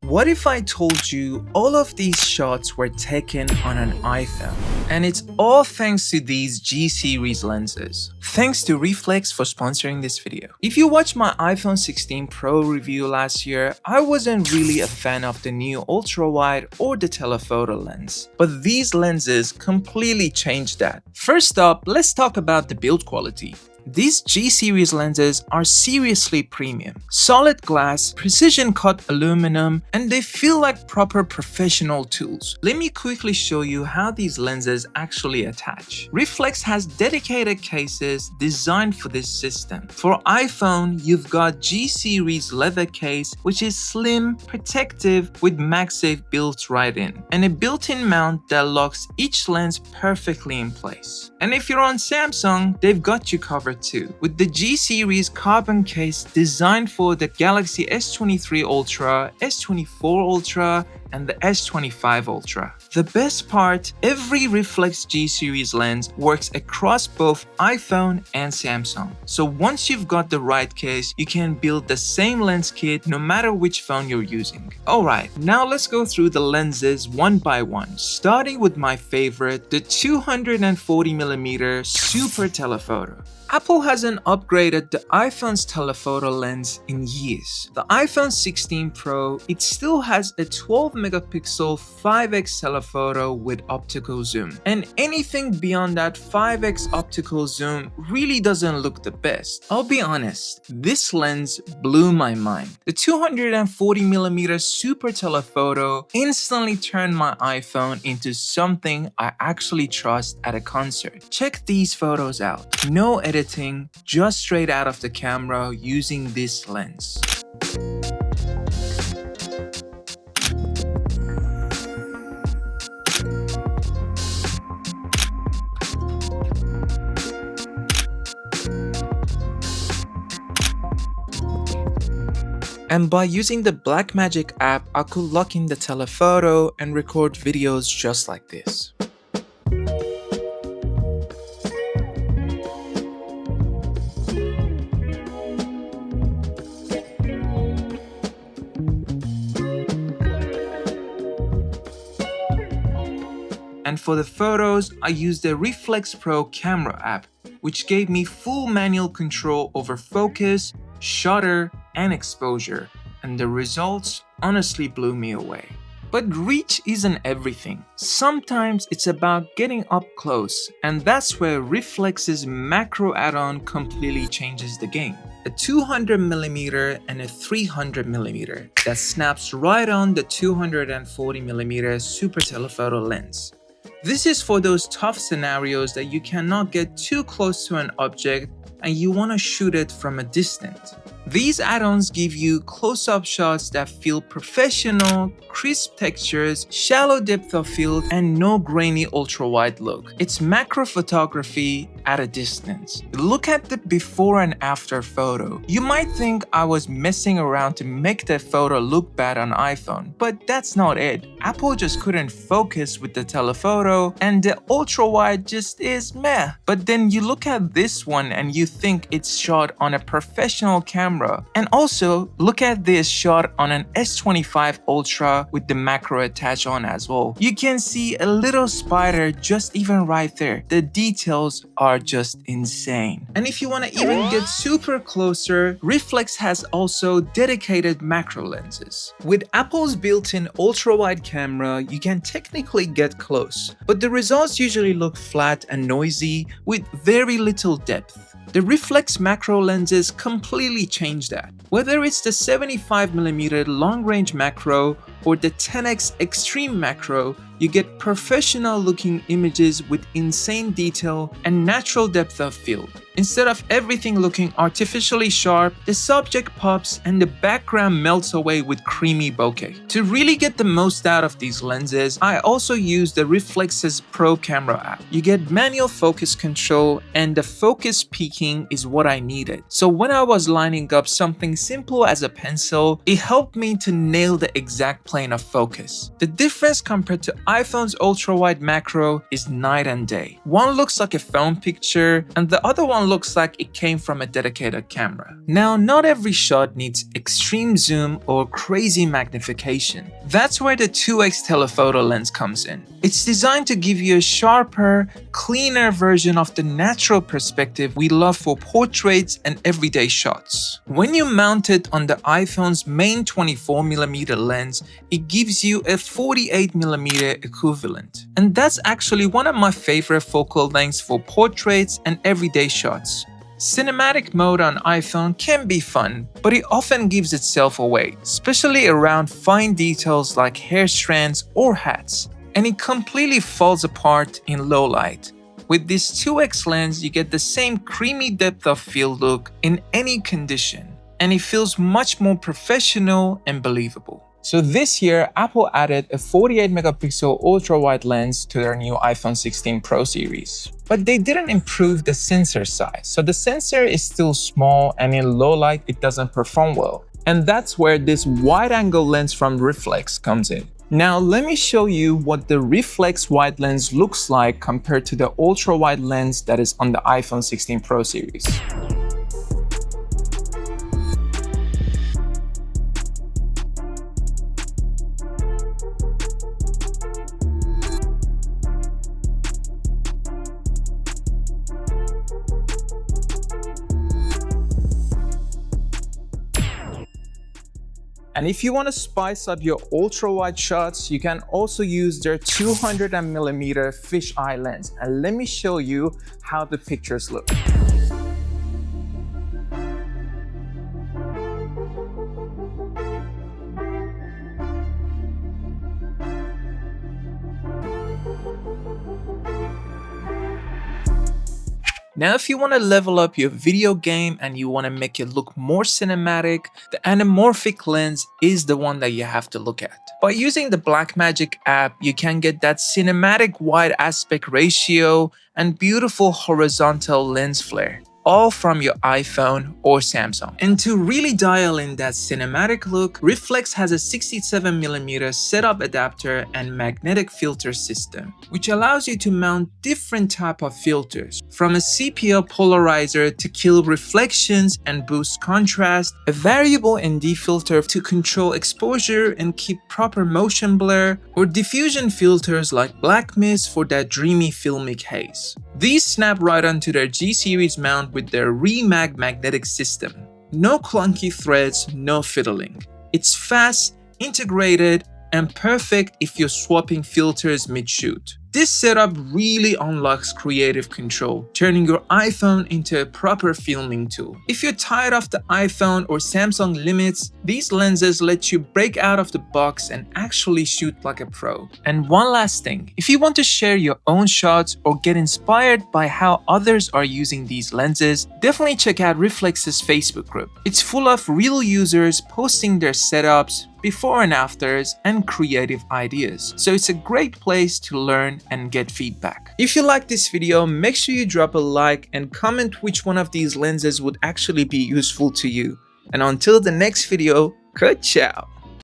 What if I told you all of these shots were taken on an iPhone? And it's all thanks to these G-Series lenses. Thanks to REEFLEX for sponsoring this video. If you watched my iPhone 16 Pro review last year, I wasn't really a fan of the new ultra-wide or the telephoto lens. But these lenses completely changed that. First up, let's talk about the build quality. These G-Series lenses are seriously premium. Solid glass, precision cut aluminum, and they feel like proper professional tools. Let me quickly show you how these lenses actually attach. REEFLEX has dedicated cases designed for this system. For iPhone, you've got G-Series leather case, which is slim, protective, with MagSafe built right in, and a built-in mount that locks each lens perfectly in place. And if you're on Samsung, they've got you covered too, with the G-Series carbon case designed for the Galaxy S23 Ultra, S24 Ultra, and the S25 Ultra. The best part, every REEFLEX G-Series lens works across both iPhone and Samsung. So once you've got the right case, you can build the same lens kit no matter which phone you're using. Alright, now let's go through the lenses one by one, starting with my favorite, the 240mm Super Telephoto. Apple hasn't upgraded the iPhone's telephoto lens in years. The iPhone 16 Pro, it still has a 12-megapixel 5x telephoto with optical zoom. And anything beyond that 5x optical zoom really doesn't look the best. I'll be honest, this lens blew my mind. The 240mm Super Telephoto instantly turned my iPhone into something I actually trust at a concert. Check these photos out. No editing, just straight out of the camera using this lens. And by using the Blackmagic app, I could lock in the telephoto and record videos just like this. And for the photos, I used the REEFLEX Pro camera app, which gave me full manual control over focus, shutter, and exposure, and the results honestly blew me away. But reach isn't everything. Sometimes it's about getting up close, and that's where REEFLEX's macro add-on completely changes the game. A 200mm and a 300mm that snaps right on the 240mm Super Telephoto lens. This is for those tough scenarios that you cannot get too close to an object and you want to shoot it from a distance. These add-ons give you close-up shots that feel professional, crisp textures, shallow depth of field, and no grainy ultra-wide look. It's macro photography at a distance. Look at the before and after photo. You might think I was messing around to make the photo look bad on iPhone, but that's not it. Apple just couldn't focus with the telephoto, and the ultra-wide just is meh. But then you look at this one and you think it's shot on a professional camera. And also, look at this shot on an S25 Ultra with the macro attached on as well. You can see a little spider just even right there. The details are just insane. And if you want to even get super closer, REEFLEX has also dedicated macro lenses. With Apple's built-in ultra-wide camera, you can technically get close, but the results usually look flat and noisy with very little depth. The REEFLEX macro lenses completely change that. Whether it's the 75mm long-range macro or the 10x extreme macro, you get professional looking images with insane detail and natural depth of field. Instead of everything looking artificially sharp, the subject pops and the background melts away with creamy bokeh. To really get the most out of these lenses, I also use the REEFLEX's Pro camera app. You get manual focus control and the focus peaking is what I needed. So when I was lining up something simple as a pencil, it helped me to nail the exact plane of focus. The difference compared to iPhone's ultra-wide macro is night and day. One looks like a phone picture, and the other one looks like it came from a dedicated camera. Now, not every shot needs extreme zoom or crazy magnification. That's where the 2x telephoto lens comes in. It's designed to give you a sharper, cleaner version of the natural perspective we love for portraits and everyday shots. When you mount it on the iPhone's main 24mm lens, it gives you a 48mm equivalent. And that's actually one of my favorite focal lengths for portraits and everyday shots. Cinematic mode on iPhone can be fun, but it often gives itself away, especially around fine details like hair strands or hats, and it completely falls apart in low light. With this 2x lens, you get the same creamy depth of field look in any condition, and it feels much more professional and believable. So this year, Apple added a 48MP ultra-wide lens to their new iPhone 16 Pro series. But they didn't improve the sensor size, so the sensor is still small and in low light it doesn't perform well. And that's where this wide-angle lens from REEFLEX comes in. Now let me show you what the REEFLEX wide lens looks like compared to the ultra-wide lens that is on the iPhone 16 Pro series. And if you want to spice up your ultra-wide shots, you can also use their 200mm fisheye lens. And let me show you how the pictures look. Now, if you want to level up your video game and you want to make it look more cinematic, the Anamorphic lens is the one that you have to look at. By using the Blackmagic app, you can get that cinematic wide aspect ratio and beautiful horizontal lens flare, all from your iPhone or Samsung. And to really dial in that cinematic look, REEFLEX has a 67mm setup adapter and magnetic filter system, which allows you to mount different type of filters, from a sepia polarizer to kill reflections and boost contrast, a variable ND filter to control exposure and keep proper motion blur, or diffusion filters like black mist for that dreamy filmic haze. These snap right onto their G-Series mount with their Remag magnetic system. No clunky threads, no fiddling. It's fast, integrated, and perfect if you're swapping filters mid-shoot. This setup really unlocks creative control, turning your iPhone into a proper filming tool. If you're tired of the iPhone or Samsung limits, these lenses let you break out of the box and actually shoot like a pro. And one last thing, if you want to share your own shots or get inspired by how others are using these lenses, definitely check out REEFLEX's Facebook group. It's full of real users posting their setups, before and afters, and creative ideas. So it's a great place to learn and get feedback. If you like this video, make sure you drop a like and comment which one of these lenses would actually be useful to you. And until the next video, ciao!